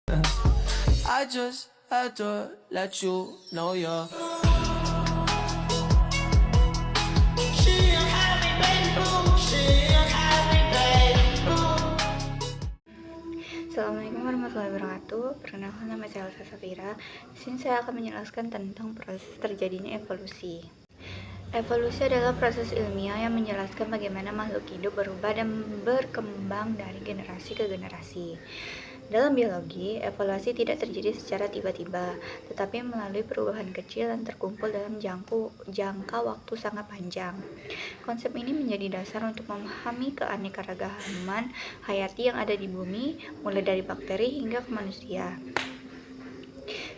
I just had to let you know you're. Assalamualaikum warahmatullahi wabarakatuh. Perkenalkan, nama saya Elsa Safira. Di sini saya akan menjelaskan tentang proses terjadinya evolusi. Evolusi adalah proses ilmiah yang menjelaskan bagaimana makhluk hidup berubah dan berkembang dari generasi ke generasi. Dalam biologi, evolusi tidak terjadi secara tiba-tiba, tetapi melalui perubahan kecil yang terkumpul dalam jangka waktu sangat panjang. Konsep ini menjadi dasar untuk memahami keanekaragaman hayati yang ada di bumi, mulai dari bakteri hingga ke manusia.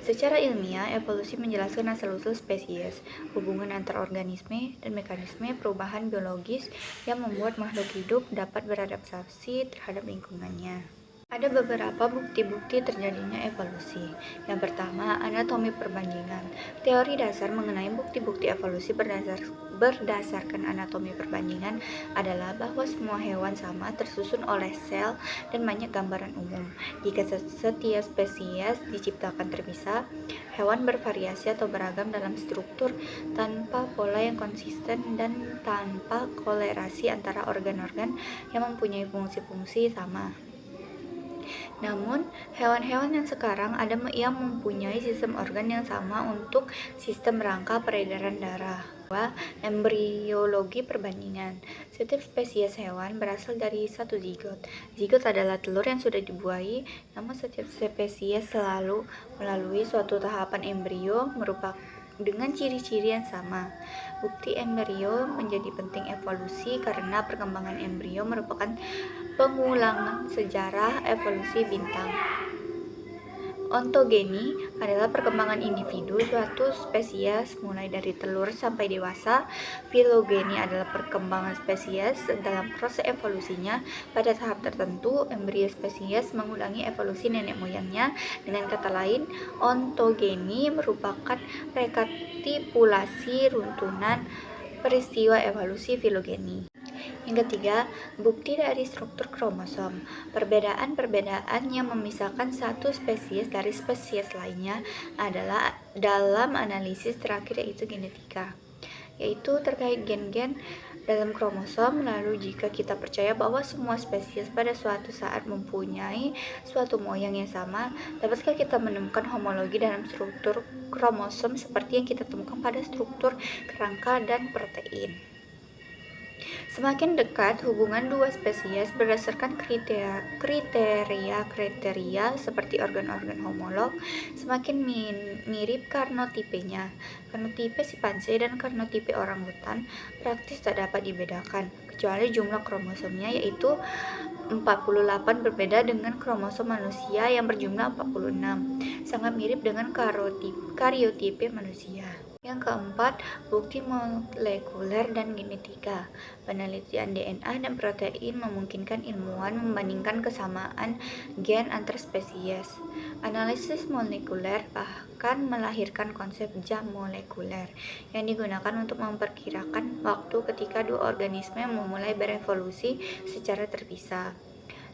Secara ilmiah, evolusi menjelaskan asal-usul spesies, hubungan antar organisme, dan mekanisme perubahan biologis yang membuat makhluk hidup dapat beradaptasi terhadap lingkungannya. Ada beberapa bukti-bukti terjadinya evolusi. Yang pertama, anatomi perbandingan. Teori dasar mengenai bukti-bukti evolusi berdasarkan anatomi perbandingan adalah bahwa semua hewan sama tersusun oleh sel dan banyak gambaran umum. Jika setiap spesies diciptakan terpisah, hewan bervariasi atau beragam dalam struktur tanpa pola yang konsisten dan tanpa kolerasi antara organ-organ yang mempunyai fungsi-fungsi sama. Namun, hewan-hewan yang sekarang ada yang mempunyai sistem organ yang sama untuk sistem rangka peredaran darah. Embriologi perbandingan. Setiap spesies hewan berasal dari satu zigot. Zigot adalah telur yang sudah dibuahi, namun setiap spesies selalu melalui suatu tahapan embrio dengan ciri-ciri yang sama. Bukti embrio menjadi penting evolusi karena perkembangan embrio merupakan pengulangan sejarah evolusi bintang. Ontogeni adalah perkembangan individu suatu spesies mulai dari telur sampai dewasa. Filogeni adalah perkembangan spesies dalam proses evolusinya. Pada tahap tertentu, embrio spesies mengulangi evolusi nenek moyangnya. Dengan kata lain, ontogeni merupakan rekapitulasi runtunan peristiwa evolusi filogeni. Yang ketiga, bukti dari struktur kromosom. Perbedaan-perbedaan yang memisahkan satu spesies dari spesies lainnya adalah dalam analisis terakhir, yaitu genetika, yaitu terkait gen-gen dalam kromosom. Lalu jika kita percaya bahwa semua spesies pada suatu saat mempunyai suatu moyang yang sama, dapatkah kita menemukan homologi dalam struktur kromosom seperti yang kita temukan pada struktur kerangka dan protein? Semakin dekat hubungan dua spesies berdasarkan kriteria seperti organ-organ homolog, semakin mirip karnotipenya. Karnotipe simpanse dan karnotipe orangutan praktis tak dapat dibedakan, kecuali jumlah kromosomnya, yaitu 48 berbeda dengan kromosom manusia yang berjumlah 46. Sangat mirip dengan karyotipe manusia. Yang keempat, bukti molekuler dan genetika. Penelitian DNA dan protein memungkinkan ilmuwan membandingkan kesamaan gen antar spesies. Analisis molekuler bahkan melahirkan konsep jam molekuler yang digunakan untuk memperkirakan waktu ketika dua organisme memulai berevolusi secara terpisah.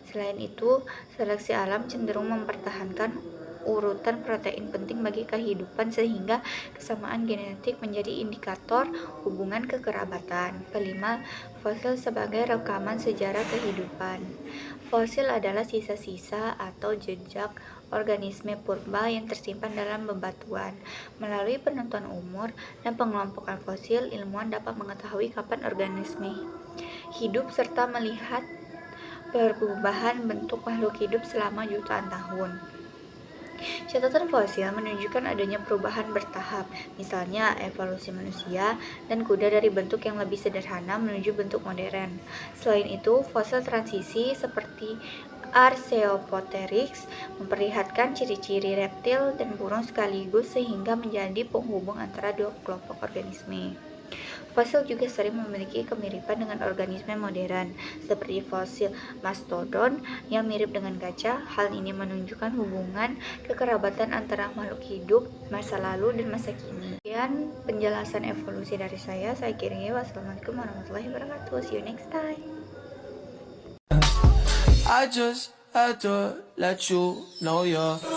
Selain itu, seleksi alam cenderung mempertahankan urutan protein penting bagi kehidupan sehingga kesamaan genetik menjadi indikator hubungan kekerabatan. Kelima, fosil sebagai rekaman sejarah kehidupan. Fosil adalah sisa-sisa atau jejak organisme purba yang tersimpan dalam bebatuan. Melalui penentuan umur dan pengelompokan fosil, ilmuwan dapat mengetahui kapan organisme hidup serta melihat perubahan bentuk makhluk hidup selama jutaan tahun. Catatan fosil menunjukkan adanya perubahan bertahap, misalnya evolusi manusia dan kuda dari bentuk yang lebih sederhana menuju bentuk modern. Selain itu, fosil transisi seperti Archaeopteryx memperlihatkan ciri-ciri reptil dan burung sekaligus sehingga menjadi penghubung antara dua kelompok organisme. Fosil juga sering memiliki kemiripan dengan organisme modern, seperti fosil mastodon yang mirip dengan gajah. Hal ini menunjukkan hubungan kekerabatan antara makhluk hidup masa lalu dan masa kini. Sekian penjelasan evolusi dari saya kira. Wassalamualaikum warahmatullahi wabarakatuh. See you next time. I just had to let you know you're